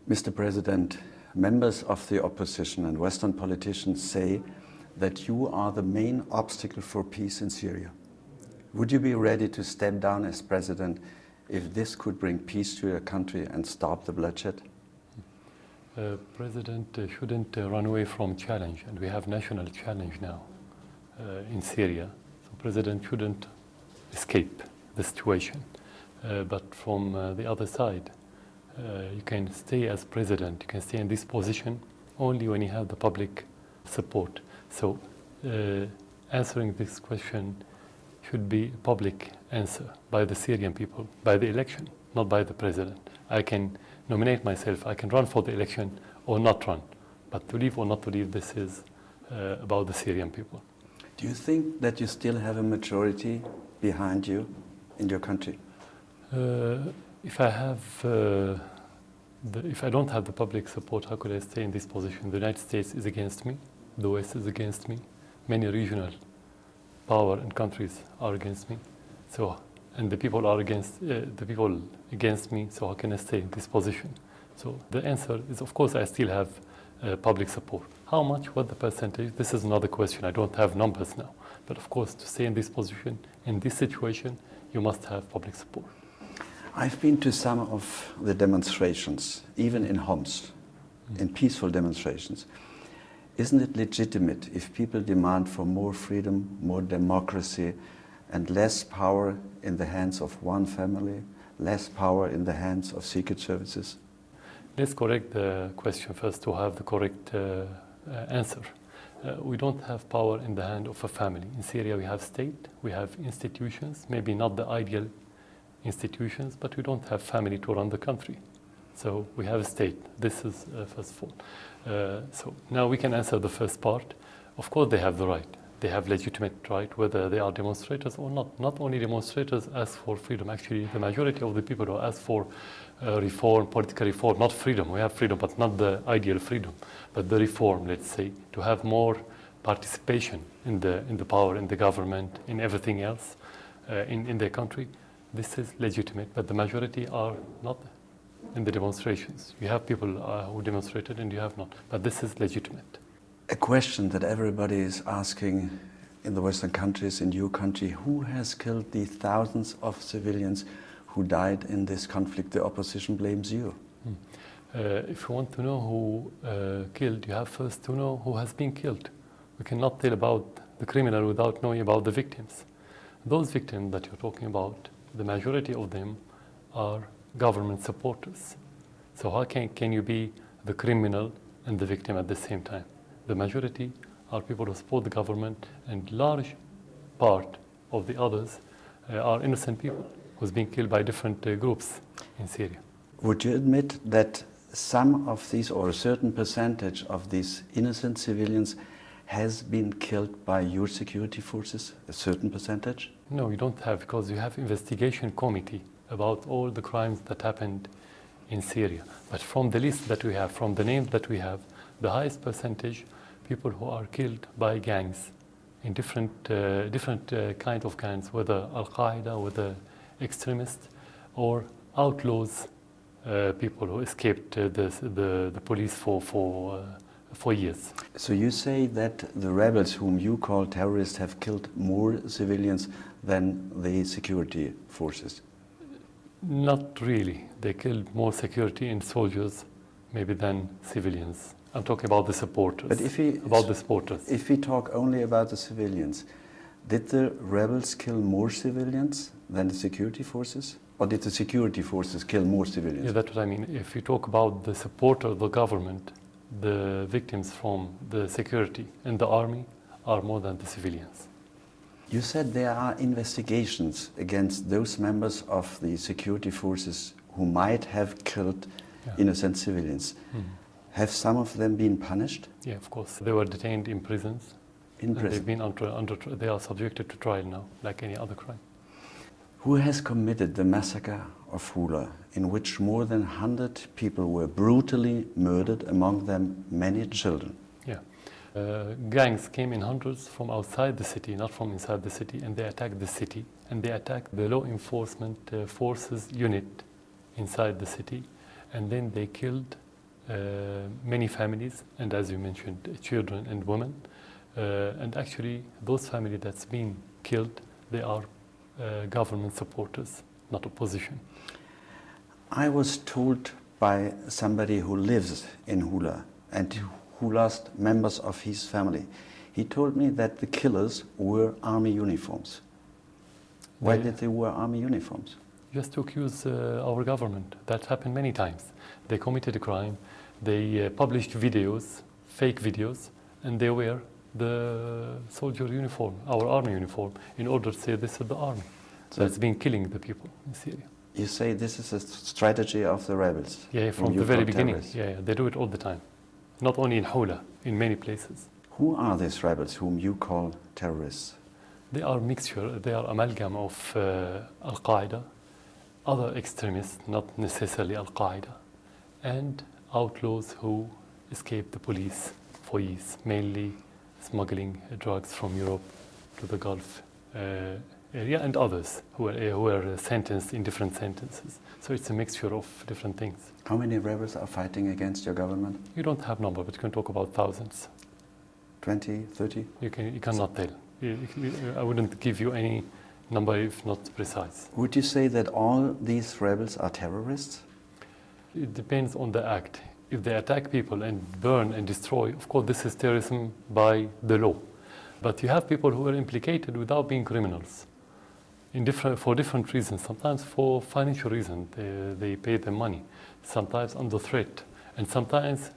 Mr. President, members of the opposition and Western politicians say that you are the main obstacle for peace in Syria. Would you be ready to step down as president if this could bring peace to your country and stop the bloodshed? President shouldn't run away from challenge, and we have national challenge now in Syria. So President shouldn't escape the situation. But from the other side, you can stay as president, you can stay in this position only when you have the public support. So answering this question should be a public answer by the Syrian people, by the election, not by the president. I can nominate myself, I can run for the election or not run. But to leave or not to leave, this is about the Syrian people. Do you think that you still have a majority behind you in your country? If I don't have the public support, how could I stay in this position? The United States is against me, the West is against me, many regional power and countries are against me. So, and the people are against me. So how can I stay in this position? So the answer is, of course, I still have public support. How much? What the percentage? This is another question. I don't have numbers now. But of course, to stay in this position, in this situation, you must have public support. I've been to some of the demonstrations, even in Homs, in peaceful demonstrations. Isn't it legitimate if people demand for more freedom, more democracy, and less power in the hands of one family, less power in the hands of secret services? Let's correct the question first to have the correct answer. We don't have power in the hand of a family. In Syria we have state, we have institutions, maybe not the ideal institutions, but we don't have family to run the country. So we have a state. This is first of all. So now we can answer the first part. Of course they have the right. They have legitimate right, whether they are demonstrators or not. Not only demonstrators ask for freedom. Actually, the majority of the people who ask for reform, political reform, not freedom. We have freedom, but not the ideal freedom, but the reform, let's say, to have more participation in the power, in the government, in everything else, in their country. This is legitimate, but the majority are not in the demonstrations. You have people who demonstrated and you have not, but this is legitimate. A question that everybody is asking in the Western countries, in your country, who has killed the thousands of civilians who died in this conflict? The opposition blames you. If you want to know who killed, you have first to know who has been killed. We cannot tell about the criminal without knowing about the victims. Those victims that you're talking about, the majority of them are government supporters. So how can you be the criminal and the victim at the same time? The majority are people who support the government, and large part of the others are innocent people who's been killed by different groups in Syria. Would you admit that some of these, or a certain percentage of these innocent civilians has been killed by your security forces, a certain percentage? No, you don't have, because you have investigation committee about all the crimes that happened in Syria. But from the list that we have, from the names that we have, the highest percentage, people who are killed by gangs in different kind of gangs, whether Al-Qaeda, whether extremists, or outlaws, people who escaped the police for years. So you say that the rebels whom you call terrorists have killed more civilians than the security forces? Not really. They killed more security and soldiers maybe than civilians. I'm talking about the supporters. But if we talk only about the civilians, did the rebels kill more civilians than the security forces? Or did the security forces kill more civilians? Yeah, that's what I mean. If you talk about the support of the government, the victims from the security and the army are more than the civilians. You said there are investigations against those members of the security forces who might have killed innocent civilians. Have some of them been punished? Yeah, of course. They were detained in prisons. In prison? They've been they are subjected to trial now, like any other crime. Who has committed the massacre of Hula, in which more than 100 people were brutally murdered, among them many children? Yeah. Gangs came in hundreds from outside the city, not from inside the city, and they attacked the city, and they attacked the law enforcement forces unit inside the city, and then they killed many families, and as you mentioned, children and women. And actually, those families that's been killed, they are government supporters, not opposition. I was told by somebody who lives in Hula and who lost members of his family. He told me that the killers wore army uniforms. Why did they wear army uniforms? Just to accuse our government. That happened many times. They committed a crime, they published videos, fake videos, and they wear the soldier uniform, our army uniform, in order to say this is the army. So that's been killing the people in Syria. You say this is a strategy of the rebels? Yeah, from the very beginning. Yeah, they do it all the time. Not only in Hula, in many places. Who are these rebels whom you call terrorists? They are mixture, they are amalgam of Al-Qaeda, other extremists, not necessarily Al-Qaeda, and outlaws who escaped the police for years, mainly smuggling drugs from Europe to the Gulf area, and others who were sentenced in different sentences. So it's a mixture of different things. How many rebels are fighting against your government? You don't have number, but you can talk about thousands. 20, 30? You cannot tell. I wouldn't give you any number if not precise. Would you say that all these rebels are terrorists? It depends on the act. If they attack people and burn and destroy, of course this is terrorism by the law. But you have people who are implicated without being criminals for different reasons. Sometimes for financial reasons, they pay them money. Sometimes under threat. And sometimes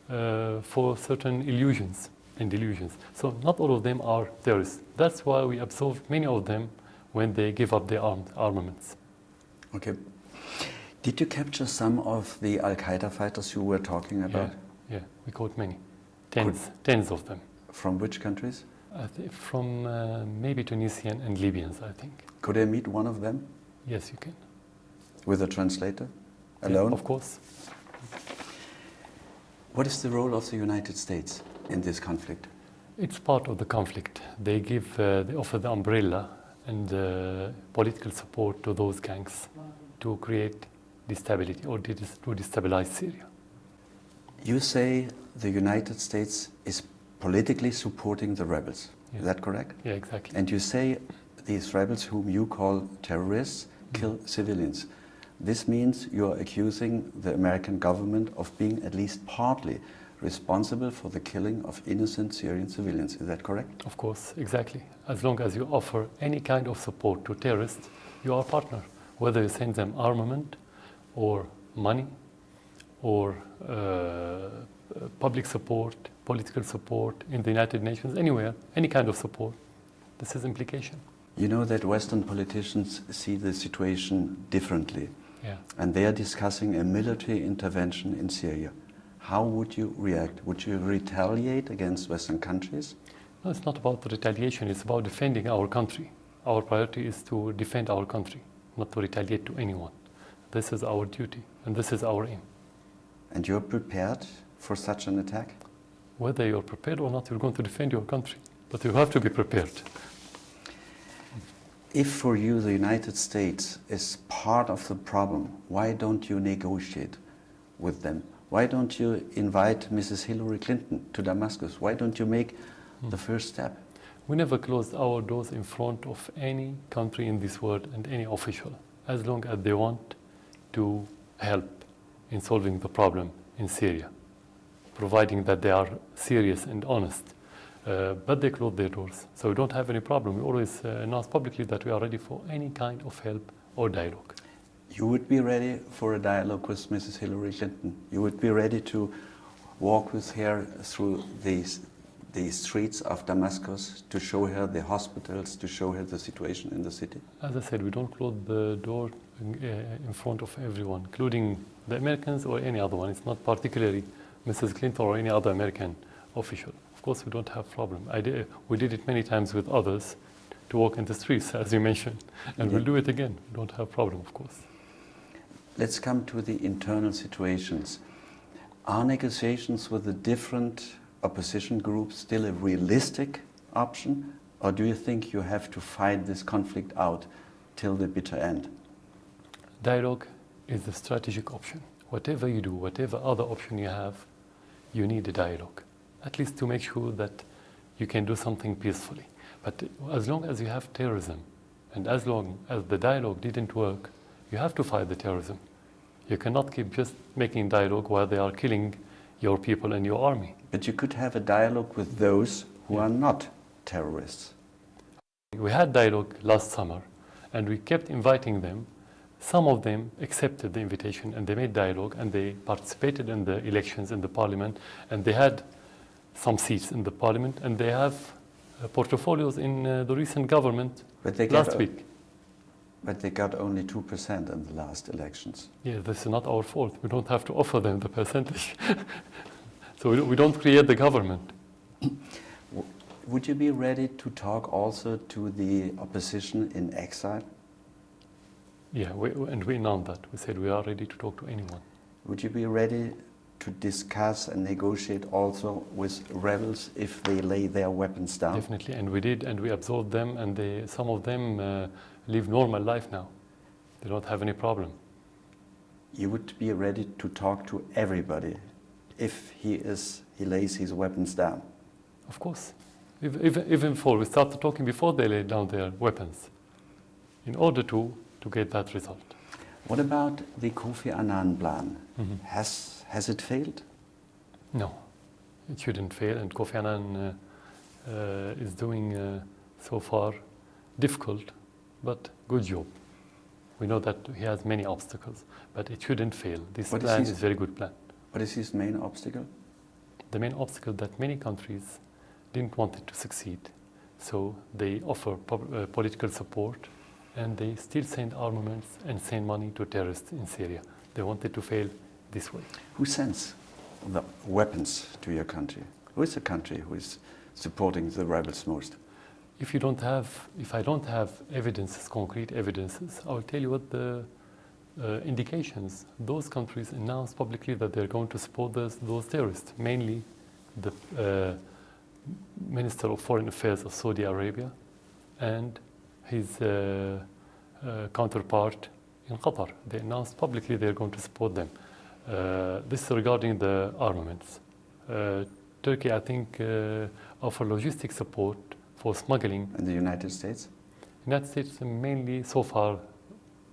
for certain illusions and delusions. So not all of them are terrorists. That's why we absolve many of them when they give up their armaments. Okay. Did you capture some of the Al-Qaeda fighters you were talking about? Yeah, we caught many. Tens of them. From which countries? From maybe Tunisian and Libyans, I think. Could I meet one of them? Yes, you can. With a translator? Alone? Yeah, of course. What is the role of the United States in this conflict? It's part of the conflict. They offer the umbrella and political support to those gangs to create instability or to destabilize Syria. You say the United States is politically supporting the rebels. Yeah. Is that correct? Yeah, exactly. And you say these rebels, whom you call terrorists, kill civilians. This means you are accusing the American government of being at least partly responsible for the killing of innocent Syrian civilians. Is that correct? Of course, exactly. As long as you offer any kind of support to terrorists, you are a partner. Whether you send them armament or money or public support, political support in the United Nations, anywhere, any kind of support, this is implication. You know that Western politicians see the situation differently. Yeah. And they are discussing a military intervention in Syria. How would you react? Would you retaliate against Western countries? No, it's not about the retaliation, it's about defending our country. Our priority is to defend our country, not to retaliate to anyone. This is our duty, and this is our aim. And you're prepared for such an attack? Whether you're prepared or not, you're going to defend your country. But you have to be prepared. If for you the United States is part of the problem, why don't you negotiate with them? Why don't you invite Mrs. Hillary Clinton to Damascus? Why don't you make the first step? We never closed our doors in front of any country in this world and any official, as long as they want to help in solving the problem in Syria, providing that they are serious and honest. But they close their doors, so we don't have any problem. We always announce publicly that we are ready for any kind of help or dialogue. You would be ready for a dialogue with Mrs. Hillary Clinton? You would be ready to walk with her through the streets of Damascus, to show her the hospitals, to show her the situation in the city? As I said, we don't close the door in front of everyone, including the Americans or any other one. It's not particularly Mrs. Clinton or any other American official. Of course, we don't have problem. We did it many times with others to walk in the streets, as you mentioned, and we'll do it again. We don't have problem, of course. Let's come to the internal situations. Are negotiations with the different opposition groups still a realistic option, or do you think you have to fight this conflict out till the bitter end? Dialogue is the strategic option. whatever you do, whatever other option you have, you need a dialogue, at least to make sure that you can do something peacefully. But as long as you have terrorism, and as long as the dialogue didn't work, you have to fight the terrorism. You cannot keep just making dialogue while they are killing your people and your army. But you could have a dialogue with those who are not terrorists. We had dialogue last summer, and we kept inviting them. Some of them accepted the invitation, and they made dialogue, and they participated in the elections in the parliament, and they had some seats in the parliament, and they have portfolios in the recent government last week. But they got only 2% in the last elections. Yeah, this is not our fault. We don't have to offer them the percentage. So we don't create the government. Would you be ready to talk also to the opposition in exile? Yeah, and we announced that. We said we are ready to talk to anyone. Would you be ready to discuss and negotiate also with rebels if they lay their weapons down? Definitely, and we did, and we absorbed them, and some of them live normal life now. They don't have any problem. You would be ready to talk to everybody if he lays his weapons down? Of course. Even before, we started talking before they laid down their weapons, in order to get that result. What about the Kofi Annan plan? Mm-hmm. Has it failed? No, it shouldn't fail, and Kofi Annan is doing so far difficult but good job. We know that he has many obstacles, but it shouldn't fail. This plan is a very good plan. What is his main obstacle? The main obstacle that many countries didn't want it to succeed, so they offer political support, and they still send armaments and send money to terrorists in Syria. They want it to fail this way. Who sends the weapons to your country? Who is the country who is supporting the rebels most? If I don't have evidences, concrete evidences, I will tell you what the indications. Those countries announced publicly that they're going to support those terrorists, mainly the Minister of Foreign Affairs of Saudi Arabia and his counterpart in Qatar. They announced publicly they're going to support them. This is regarding the armaments. Turkey, I think, offer logistic support for smuggling. And the United States? United States mainly so far,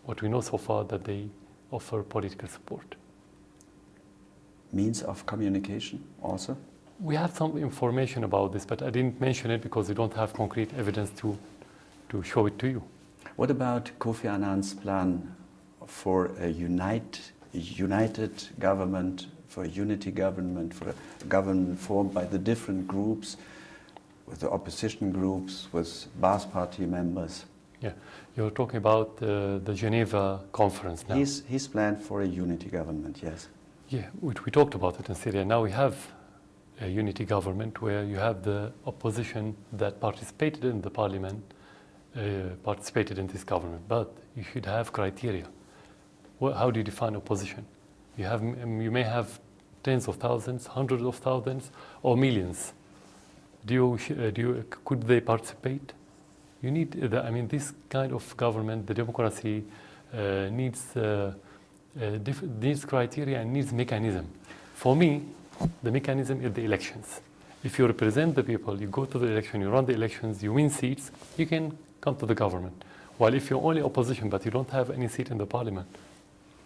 what we know so far, that they offer political support. Means of communication also? We have some information about this, but I didn't mention it because we don't have concrete evidence to show it to you. What about Kofi Annan's plan for a united government, for a unity government, for a government formed by the different groups, with the opposition groups, with Baath Party members? Yeah, you're talking about the Geneva conference now. He's planned for a unity government, yes. Yeah, we talked about it in Syria. Now we have a unity government where you have the opposition that participated in the parliament, participated in this government, but you should have criteria. How do you define opposition? You may have tens of thousands, hundreds of thousands, or millions. Could they participate? You need this kind of government. The democracy needs criteria and needs mechanism. For me, the mechanism is the elections. If you represent the people, you go to the election, you run the elections, you win seats, you can come to the government. While if you're only opposition but you don't have any seat in the parliament,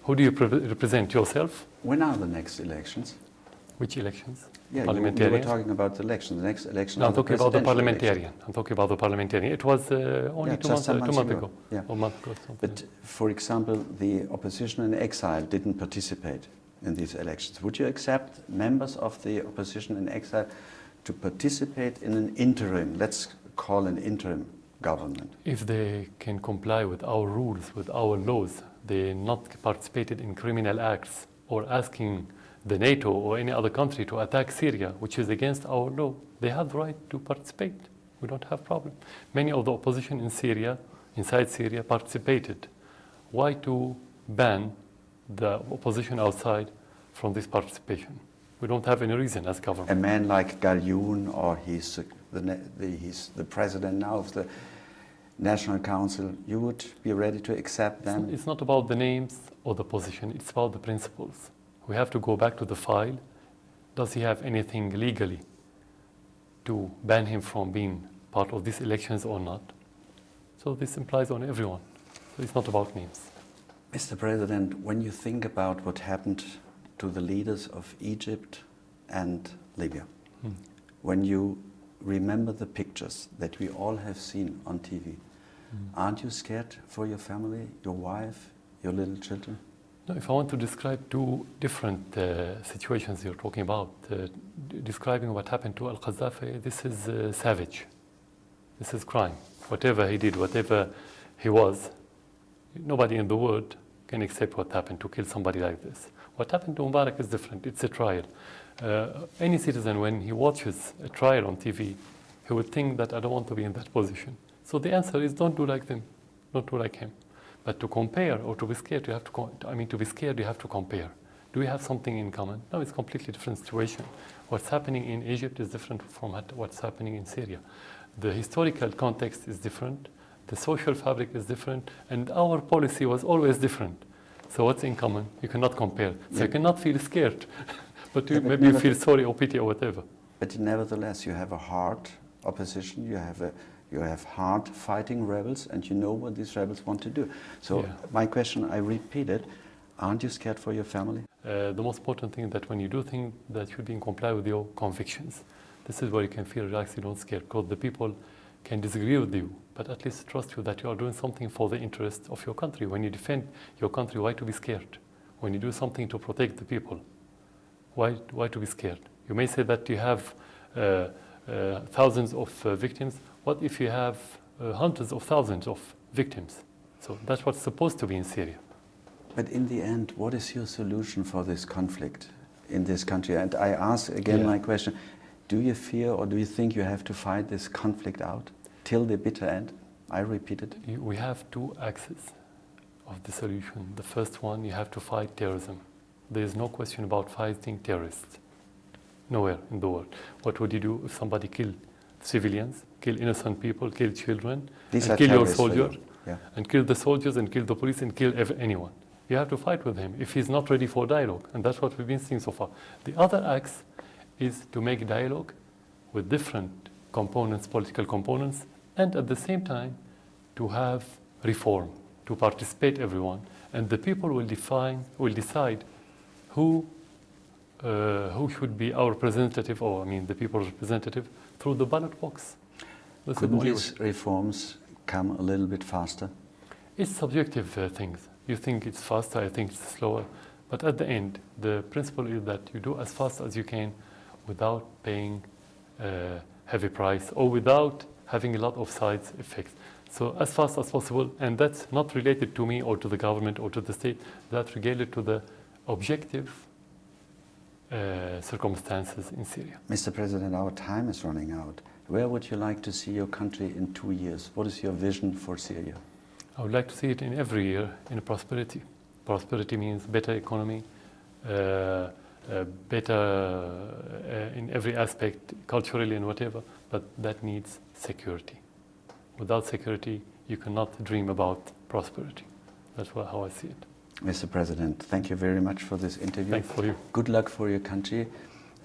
who do you represent? Yourself? When are the next elections? Which elections? Yeah, parliamentarian? you were talking about the election. The next election. No, I'm talking about the parliamentarian. I'm talking about the parliamentarian. It was only 2 months ago. Yeah. Or a month ago. But for example, the opposition in exile didn't participate in these elections. Would you accept members of the opposition in exile to participate in an interim, let's call an interim government? If they can comply with our rules, with our laws, they not participated in criminal acts or asking the NATO or any other country to attack Syria, which is against our law, they have the right to participate. We don't have problem. Many of the opposition in Syria, inside Syria, participated. Why to ban the opposition outside from this participation? We don't have any reason as government. A man like Galyoun, or he's the president now of the National Council, you would be ready to accept them? It's not about the names or the position, it's about the principles. We have to go back to the file. Does he have anything legally to ban him from being part of these elections or not? So this implies on everyone. So it's not about names. Mr. President, when you think about what happened to the leaders of Egypt and Libya, when you remember the pictures that we all have seen on TV, aren't you scared for your family, your wife, your little children? No, if I want to describe two different situations you're talking about, describing what happened to Al-Qaddafi, this is savage. This is crime. Whatever he did, whatever he was, nobody in the world can accept what happened to kill somebody like this. What happened to Mubarak is different. It's a trial. Any citizen, when he watches a trial on TV, he would think that I don't want to be in that position. So the answer is don't do like them, don't do like him. But to compare or to be scared, you have to. To be scared, you have to compare. Do we have something in common? No, it's a completely different situation. What's happening in Egypt is different from what's happening in Syria. The historical context is different. The social fabric is different, and our policy was always different. So what's in common? You cannot compare. So you cannot feel scared, but maybe you feel sorry or pity or whatever. But nevertheless, you have a hard opposition. You have hard fighting rebels, and you know what these rebels want to do. So my question, I repeat it, aren't you scared for your family? The most important thing is that when you do things that should be in compliance with your convictions, this is where you can feel relaxed, you don't scare, because the people can disagree with you, but at least trust you that you are doing something for the interest of your country. When you defend your country, why to be scared? When you do something to protect the people, why to be scared? You may say that you have thousands of victims. What if you have hundreds of thousands of victims? So that's what's supposed to be in Syria. But in the end, what is your solution for this conflict in this country? And I ask again my question, do you fear or do you think you have to fight this conflict out till the bitter end? I repeat it. We have two axes of the solution. The first one, you have to fight terrorism. There is no question about fighting terrorists. Nowhere in the world. What would you do if somebody killed civilians, kill innocent people, kill children, and kill your soldier, and kill the soldiers, and kill the police, and kill anyone? You have to fight with him if he's not ready for dialogue, and that's what we've been seeing so far. The other axe is to make dialogue with different components, political components, and at the same time to have reform, to participate everyone, and the people will decide who should be our representative, or the people's representative, through the ballot box. Couldn't these reforms come a little bit faster? It's subjective things. You think it's faster, I think it's slower. But at the end, the principle is that you do as fast as you can without paying a heavy price or without having a lot of side effects. So as fast as possible, and that's not related to me or to the government or to the state, that's related to the objective circumstances in Syria. Mr. President, our time is running out. Where would you like to see your country in 2 years? What is your vision for Syria? I would like to see it in every year in prosperity. Prosperity means better economy, better in every aspect, culturally and whatever, but that needs security. Without security, you cannot dream about prosperity. That's how I see it. Mr. President, thank you very much for this interview. Thanks for you. Good luck for your country,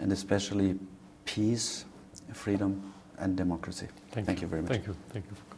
and especially peace, freedom, and democracy. Thank you very much. Thank you.